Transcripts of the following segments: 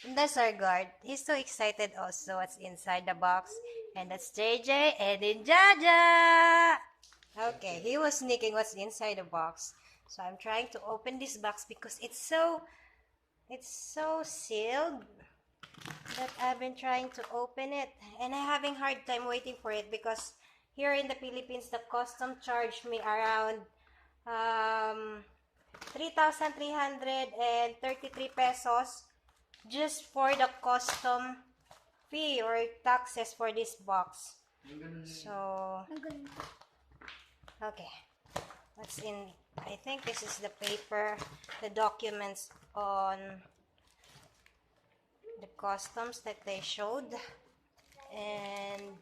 And that's our guard. He's so excited also what's inside the box. And that's JJ and then Jaja. Okay, he was sneaking what's inside the box. So I'm trying to open this box because it's so sealed that I've been trying to open it. And I'm having hard time waiting for it because here in the Philippines, the custom charged me around 3,333 pesos just for the custom fee or taxes for this box. So, okay. What's in? I think this is the paper, the documents on the customs that they showed, and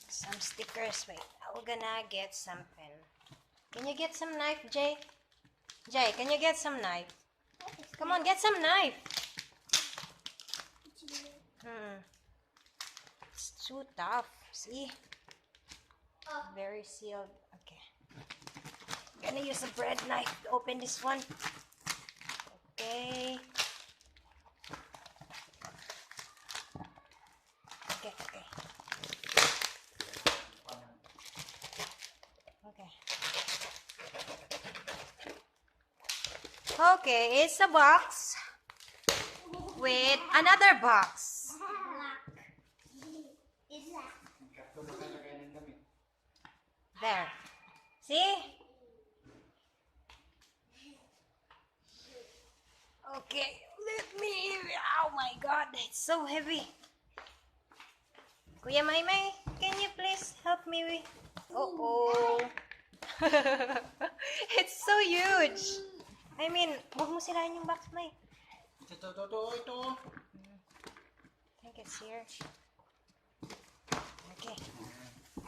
some stickers. Wait, I'm gonna get some pen. Can you get some knife, Jay? Jay, can you get some knife? Come on, get some knife. It's too tough. See? Very sealed. Okay. I'm gonna use a bread knife to open this one. Okay. Okay. Okay, it's a box with another box. There. See? Okay, let me... Oh my god, it's so heavy. Kuya Maymay, can you please help me with... Oh. It's so huge. I mean, huwag mo sirain yung box, May. Ito. I think it's here. Okay.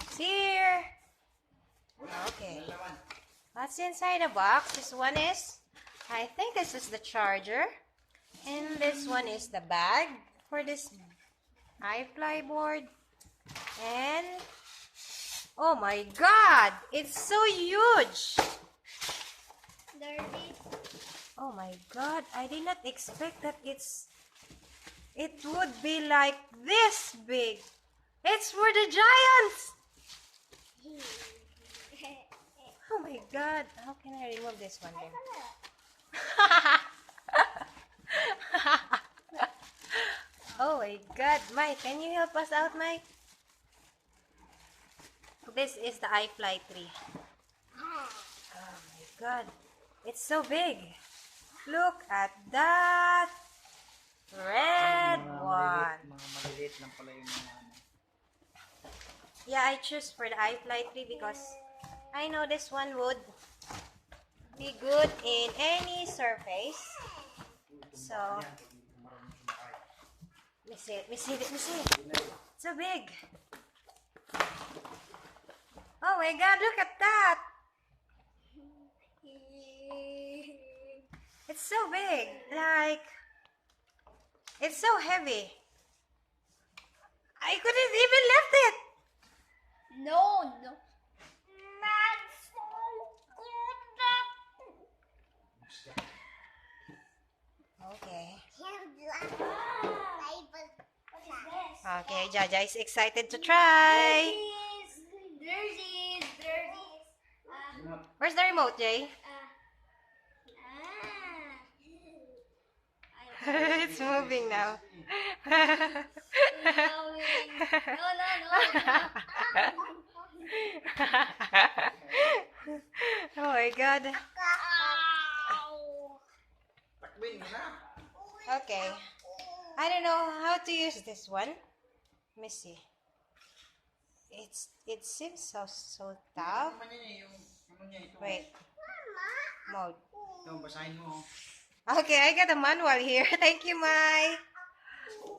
It's here. Okay. What's inside the box? This one is... I think this is the charger. And this one is the bag for this iFly board. And... Oh my god! It's so huge! Dirty. Oh my god, I did not expect that it would be like this big. It's for the giants! Oh my god, how can I remove this one then? Oh my god, Mike, can you help us out, Mike? This is the iFly 3. Oh my god, it's so big. Look at that red one. Mga maliliit lang pala yung mga ano. Yeah, I choose for the iFly 3 because I know this one would be good in any surface. So, let me see it. It's so big. Oh my god, look at that. It's so big. Like, it's so heavy. I couldn't even lift it. No. That's so good. Okay. What is this? Okay, Jaja is excited to try. There's Where's the remote, Jay? It's moving now. Oh my god. Takbin mo na. Okay. I don't know how to use this one. Let me see. It seems so tough. Ano niya yung ano niya ito. Wait. Mode. Ito, basahin mo. Okay, I got a manual here. Thank you, Mai.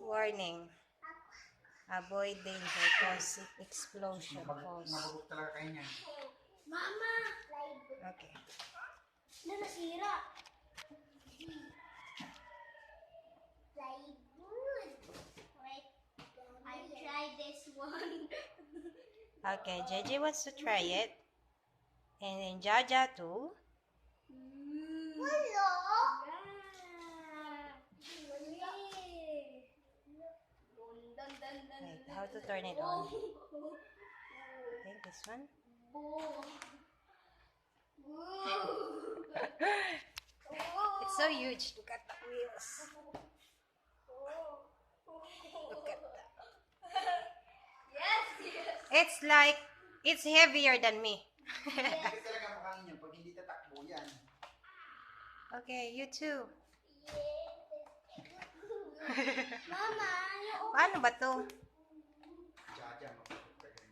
Warning. Avoid danger. Cause explosion. Cause. Mababog talaga kayo niyan. Mama! Okay. Nasira. Wait, I tried this one. Okay, JJ wants to try it. And then Jaja too. Hello. have to turn it on. I think this one. It's so huge. Look at the wheels. Look at that. Yes. It's like, it's heavier than me. Hindi talaga makangin yun. Pag hindi tatakbo yan. Okay, you too. Mama, Paano ba to? Jaja, mapapagpagan.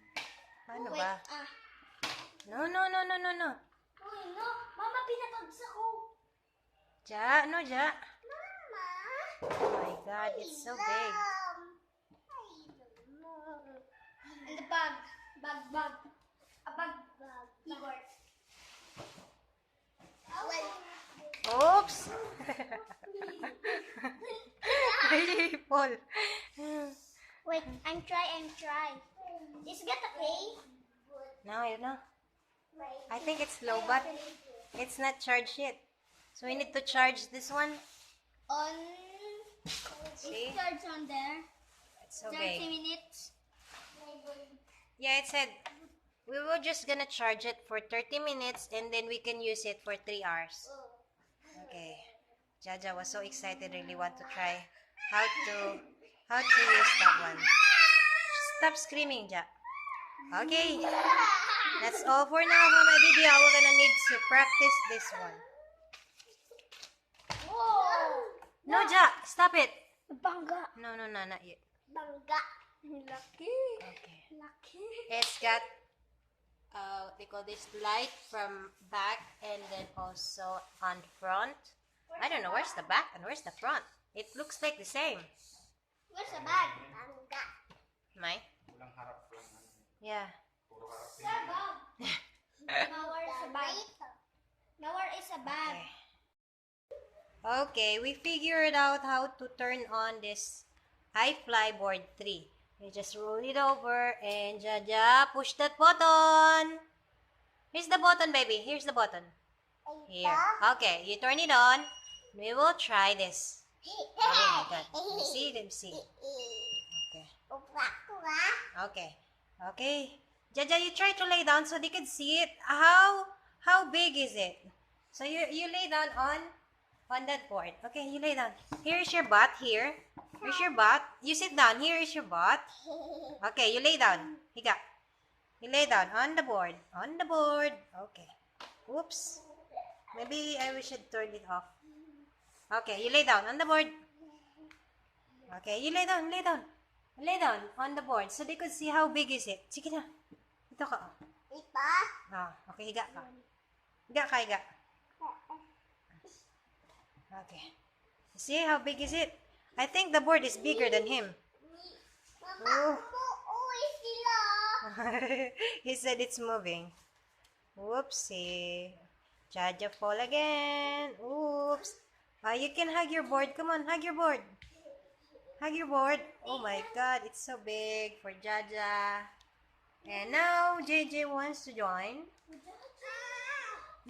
Paano wait. ba? No. Uy, no. Mama, pinapagsak ko. Ja, no, ja. Mama. Oh my God, it's so big. And the bag. Bag. A bag. Igor. Oops! Really, Paul. Wait, I'm try. Is that okay? No, you know. I think it's low, but it's not charged yet. So we need to charge this one. On. See? It starts on there. It's so 30 big. minutes. Yeah, it said we were just gonna charge it for 30 minutes and then we can use it for 3 hours. Okay. Jaja was so excited, really want to try how to use that one. Stop screaming, Ja. Okay. That's all for now for my video. We're gonna need to practice this one. Whoa! No, Ja, stop it. Bangga. No, not yet. Bangga. Lucky. Okay. Lucky. It's got they call this light from back and then also on front. I don't know where's the back and where's the front. It looks like the same. Where's the bag? Bangga. May? Walang harap lang. Yeah. Puro harap. Sir, Bob. Now where's the bag? Now where is the bag? Okay, we figured out how to turn on this iFly board 3. You just roll it over and Jaja, push that button. Here's the button, baby. Here's the button. Here. Okay, you turn it on. We will try this. Oh my God. Let me see. Okay. Okay. Jaja, you try to lay down so they can see it. How big is it? So you lay down on that board. Okay, you lay down. Here is your butt here. Here's your butt. You sit down. Here is your butt. Okay, you lay down. Higa. You lay down on the board. On the board. Okay. Oops. Maybe I should turn it off. Okay, you lay down on the board. Okay, you lay down. Lay down on the board so they could see how big is it. Sige na. Ito ka. Okay, higa ka. Higa. Okay. See how big is it? I think the board is bigger than him. Oh. He said it's moving. Whoopsie. Jaja fall again. Oops. You can hug your board. Come on, hug your board. Hug your board. Oh my God, it's so big for Jaja. And now JJ wants to join.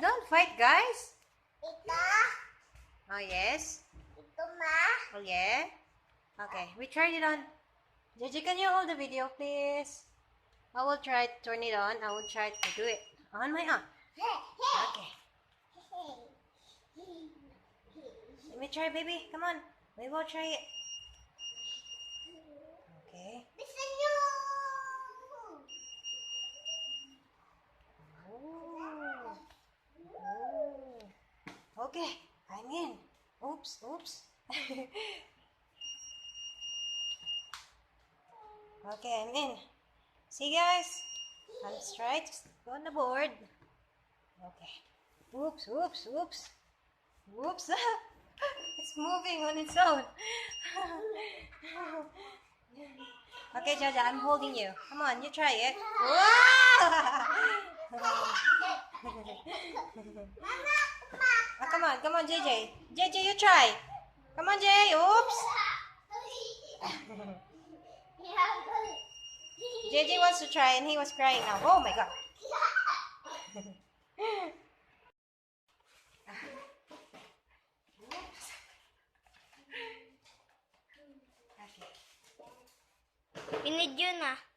Don't fight, guys. Oh, yes. Oh, yeah. Okay, we tried it on. JJ, can you hold the video, please? I will try to turn it on. I will try to do it on my own. Okay. Let me try, baby. Come on. We will try it. Okay. Ooh. Ooh. Okay, I'm in. Oops. Okay, I'm in. See, guys? I'm straight on the board. Okay. Oops. It's moving on its own. Okay, Jaja, I'm holding you. Come on, you try it. Oh, come on, JJ. JJ, you try. Come on, Jay. Oops. JJ wants to try and he was crying now. Oh my God. Inid yun ah.